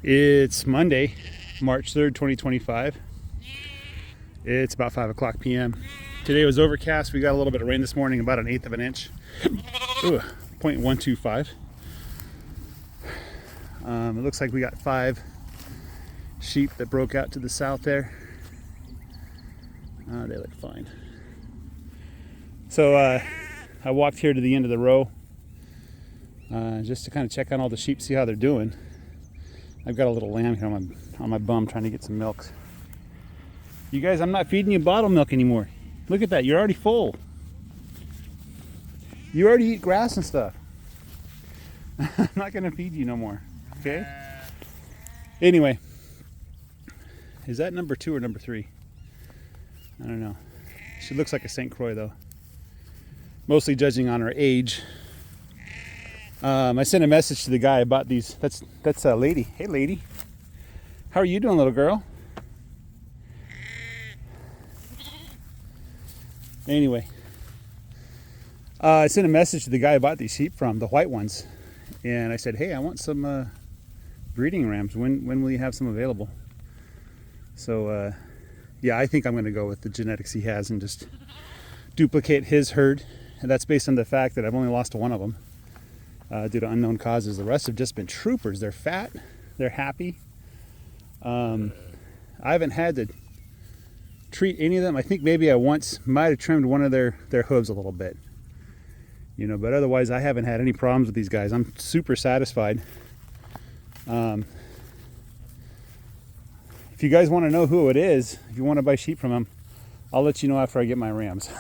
It's Monday, March 3rd, 2025. It's about 5 o'clock p.m. Today was overcast. We got a little bit of rain this morning, about 1/8 of an inch. Ooh, 0.125. It looks like we got 5 sheep that broke out to the south there. They look fine. So I walked here to the end of the row just to kind of check on all the sheep, see how they're doing. I've got a little lamb here on my bum trying to get some milk. You guys, I'm not feeding you bottle milk anymore. Look at that, you're already full. You already eat grass and stuff. I'm not gonna feed you no more, okay? Anyway, is that number 2 or number 3? I don't know. She looks like a St. Croix though. Mostly judging on her age. I sent a message to the guy about these. That's a lady. Hey lady, how are you doing, little girl? Anyway, I sent a message to the guy I bought these sheep from, the white ones, and I said, hey, I want some breeding rams. When will you have some available? So yeah, I think I'm going to go with the genetics he has and just duplicate his herd, and that's based on the fact that I've only lost one of them due to unknown causes. The rest have just been troopers. They're fat, they're happy. I haven't had to treat any of them. I think maybe I once might have trimmed one of their hooves a little bit, you know, but otherwise I haven't had any problems with these guys. I'm super satisfied. If you guys want to know who it is, if you want to buy sheep from him, I'll let you know after I get my rams.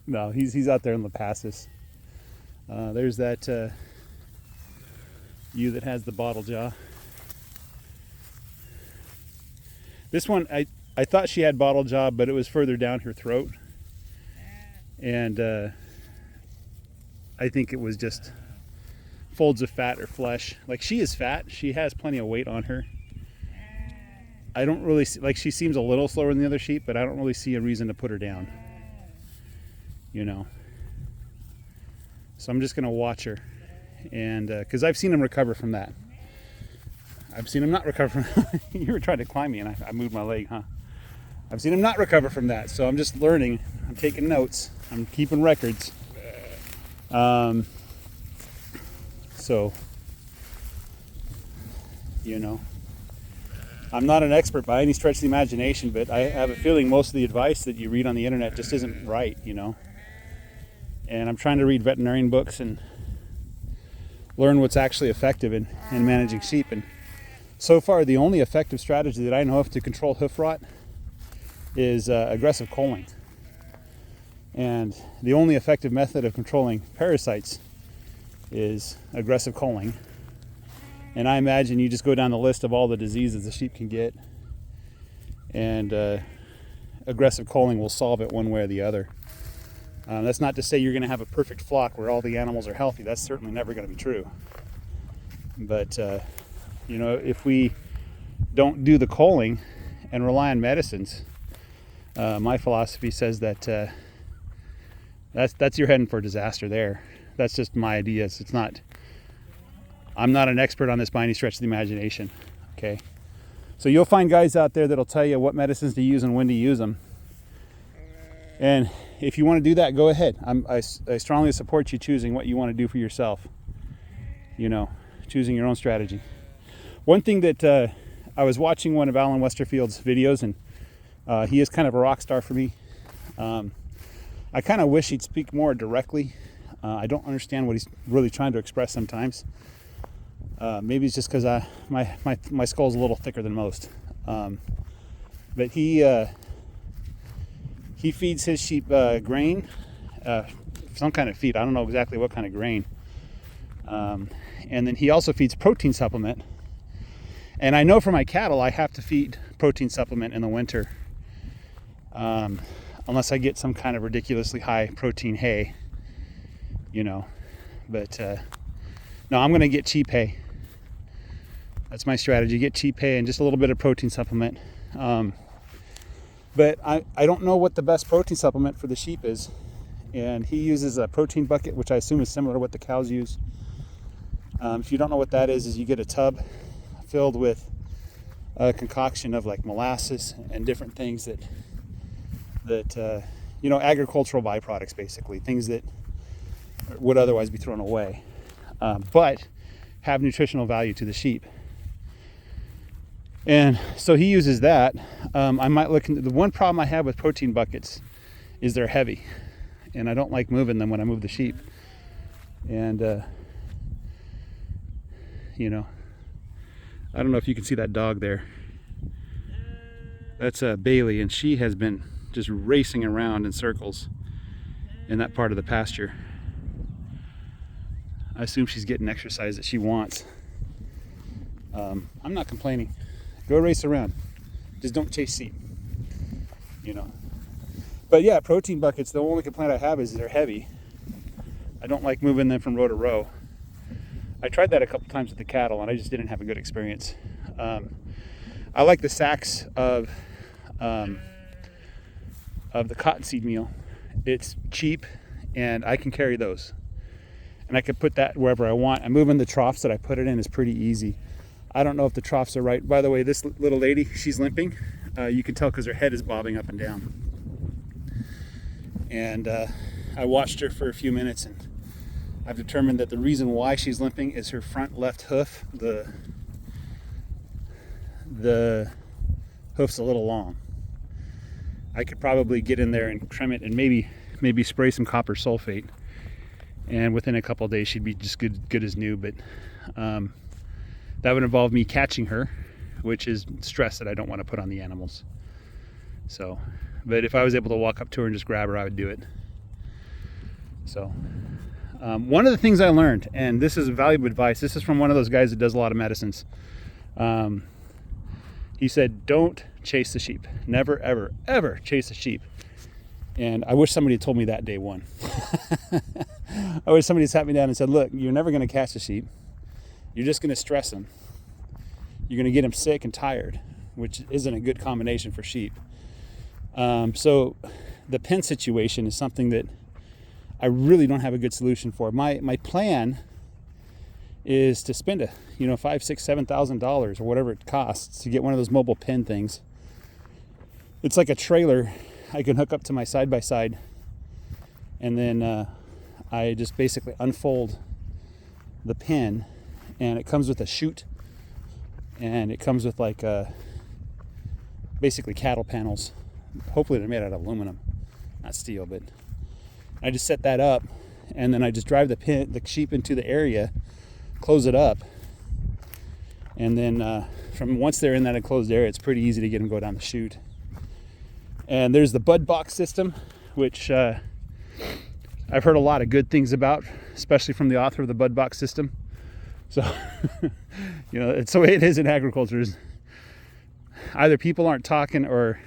No, he's out there in La Passes. There's that ewe that has the bottle jaw. This one, I thought she had bottle jaw, but it was further down her throat. And I think it was just folds of fat or flesh. Like, she is fat. She has plenty of weight on her. I don't really see, like, she seems a little slower than the other sheep, but I don't really see a reason to put her down, you know. So I'm just going to watch her, and because I've seen them recover from that. I've seen them not recover from you were trying to climb me and I moved my leg, huh? I've seen them not recover from that, so I'm just learning. I'm taking notes. I'm keeping records. So, you know, I'm not an expert by any stretch of the imagination, but I have a feeling most of the advice that you read on the internet just isn't right, you know. And I'm trying to read veterinarian books and learn what's actually effective in managing sheep. And so far, the only effective strategy that I know of to control hoof rot is aggressive culling. And the only effective method of controlling parasites is aggressive culling. And I imagine you just go down the list of all the diseases the sheep can get, and aggressive culling will solve it one way or the other. That's not to say you're going to have a perfect flock where all the animals are healthy. That's certainly never going to be true. But, you know, if we don't do the culling and rely on medicines, my philosophy says that that's you're heading for disaster there. That's just my ideas. It's not, I'm not an expert on this by any stretch of the imagination, okay? So you'll find guys out there that'll tell you what medicines to use and when to use them. And if you want to do that, go ahead. I strongly support you choosing what you want to do for yourself. You know, choosing your own strategy. One thing that I was watching one of Alan Westerfield's videos, and he is kind of a rock star for me. I kind of wish he'd speak more directly. I don't understand what he's really trying to express sometimes. Maybe it's just because my skull's a little thicker than most. But he feeds his sheep grain, some kind of feed. I don't know exactly what kind of grain. And then he also feeds protein supplement. And I know for my cattle, I have to feed protein supplement in the winter, unless I get some kind of ridiculously high protein hay, you know. But no, I'm going to get cheap hay. That's my strategy. Get cheap hay and just a little bit of protein supplement. But I don't know what the best protein supplement for the sheep is. And he uses a protein bucket, which I assume is similar to what the cows use. If you don't know what that is you get a tub filled with a concoction of like molasses and different things that agricultural byproducts, basically things that would otherwise be thrown away, but have nutritional value to the sheep. And so he uses that. I might look into the one problem I have with protein buckets is they're heavy, and I don't like moving them when I move the sheep. And I don't know if you can see that dog there. That's Bailey, and she has been just racing around in circles in that part of the pasture. I assume she's getting exercise that she wants. I'm not complaining. Go race around. Just don't chase sheep. But yeah, protein buckets, the only complaint I have is they're heavy. I don't like moving them from row to row. I tried that a couple times with the cattle, and I just didn't have a good experience. I like the sacks of the cottonseed meal. It's cheap, and I can carry those. And I can put that wherever I want. And moving the troughs that I put it in is pretty easy. I don't know if the troughs are right. By the way, this little lady, she's limping. You can tell because her head is bobbing up and down. And I watched her for a few minutes, and I've determined that the reason why she's limping is her front left hoof. The hoof's a little long. I could probably get in there and trim it and maybe spray some copper sulfate, and within a couple of days she'd be just good as new. But that would involve me catching her, which is stress that I don't want to put on the animals. So, but if I was able to walk up to her and just grab her, I would do it. So one of the things I learned, and this is valuable advice, this is from one of those guys that does a lot of medicines. He said, don't chase the sheep. Never, ever, ever chase a sheep. And I wish somebody had told me that day one. I wish somebody sat me down and said, look, you're never going to catch a sheep. You're just going to stress them. You're going to get them sick and tired, which isn't a good combination for sheep. So the pen situation is something that I really don't have a good solution for. My plan is to spend $5,000, $6,000, $7,000 or whatever it costs to get one of those mobile pen things. It's like a trailer I can hook up to my side-by-side, and then I just basically unfold the pen, and it comes with a chute, and it comes with like basically cattle panels. Hopefully they're made out of aluminum, not steel, but I just set that up, and then I just drive the sheep into the area, close it up, and then from once they're in that enclosed area, it's pretty easy to get them go down the chute. And there's the bud box system, which I've heard a lot of good things about, especially from the author of the bud box system. So, it's the way it is in agriculture. Either people aren't talking, or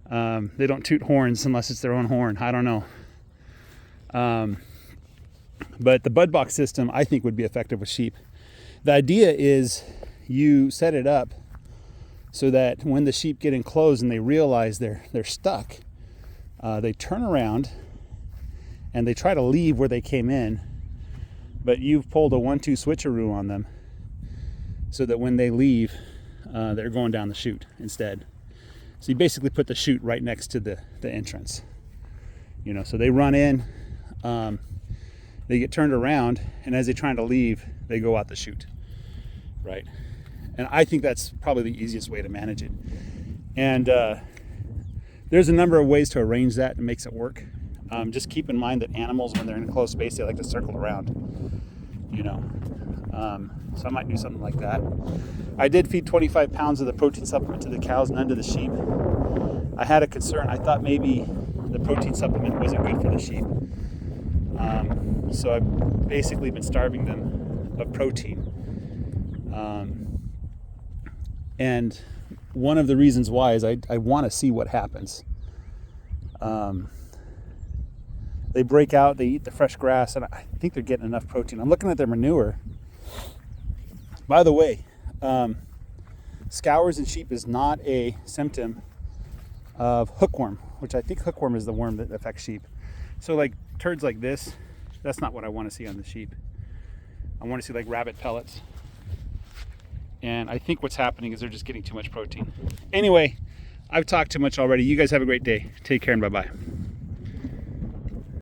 they don't toot horns unless it's their own horn. I don't know. But the bud box system, I think, would be effective with sheep. The idea is you set it up so that when the sheep get enclosed and they realize they're stuck, they turn around and they try to leave where they came in, but you've pulled a 1-2 switcheroo on them so that when they leave, they're going down the chute instead. So you basically put the chute right next to the entrance. So they run in, they get turned around, and as they're trying to leave, they go out the chute, right? And I think that's probably the easiest way to manage it. And there's a number of ways to arrange that and makes it work. Just keep in mind that animals, when they're in a closed space, they like to circle around, so I might do something like that. I did feed 25 pounds of the protein supplement to the cows, none to the sheep. I had a concern. I thought maybe the protein supplement wasn't good for the sheep. So I've basically been starving them of protein. And one of the reasons why is I want to see what happens. They break out, they eat the fresh grass, and I think they're getting enough protein. I'm looking at their manure. By the way, scours in sheep is not a symptom of hookworm, which I think hookworm is the worm that affects sheep. So like turds like this, that's not what I want to see on the sheep. I want to see like rabbit pellets And I think what's happening is they're just getting too much protein. Anyway, I've talked too much already. You guys have a great day. Take care and bye-bye.